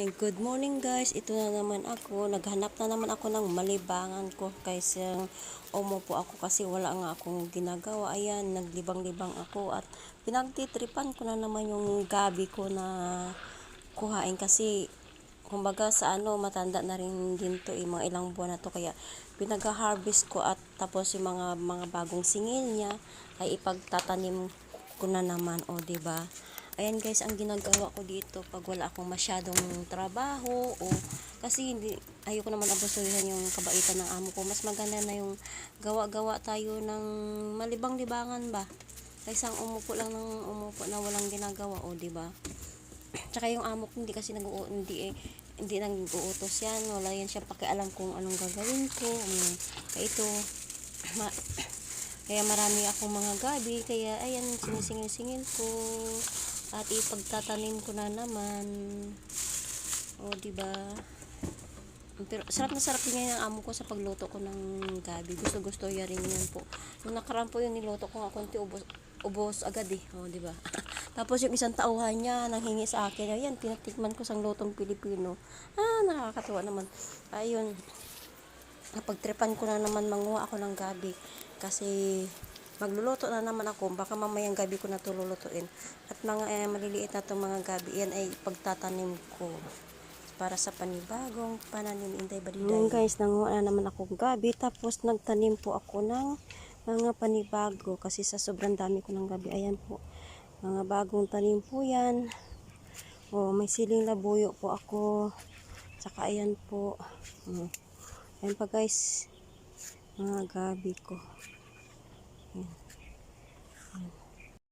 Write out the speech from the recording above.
Good morning guys, ito na naman ako, naghanap na naman ako ng malibangan ko kaysa umupo ako kasi wala nga akong ginagawa. Ayan, naglibang-libang ako at pinagtitripan ko na naman yung gabi ko na kuhain kasi kumbaga sa matanda na rin din to mga ilang buwan na to, kaya pinag-harvest ko at tapos yung mga bagong singil niya ay ipagtatanim ko na naman, o diba? Ayan guys, ang ginagawa ko dito pag wala akong masyadong trabaho o kasi ayoko naman abusuhan yung kabaitan ng amo ko. Mas maganda na yung gawa-gawa tayo ng malibang-libangan ba? Kaysa umupo lang ng umupo na walang ginagawa, o di ba? Tsaka yung amo ko hindi nag-uutos yan. Wala yan siya pakialam kung anong gagawin ko. Kaya ito, kaya marami akong mga gabi, kaya ayan, sinisingil-singil ko at ipagtatanim ko na naman, o diba? Pero sarap na sarap din yung amo ko sa pagluto ko ng gabi. Gusto niya rin yan po. Nung nakaraan po yung niluto ko nga konti, ubos agad o diba? Tapos yung isang tauhan niya nanghingi sa akin, ayan, tinatikman ko sa lutong Pilipino. Nakakatuwa naman. Ayun, napagtripan ko na naman manguha ako ng gabi kasi magluluto na naman ako, baka mamayang gabi ko na ito lulutuin. At mga maliliit na itong mga gabi, yan ay pagtatanim ko para sa panibagong pananim, Inday Baliday. Guys, nanguha na naman akong gabi, tapos nagtanim po ako ng mga panibago kasi sa sobrang dami ko ng gabi. Ayan po, mga bagong tanim po yan. May siling labuyo po ako, saka ayan po. Ayan pa guys, mga gabi ko.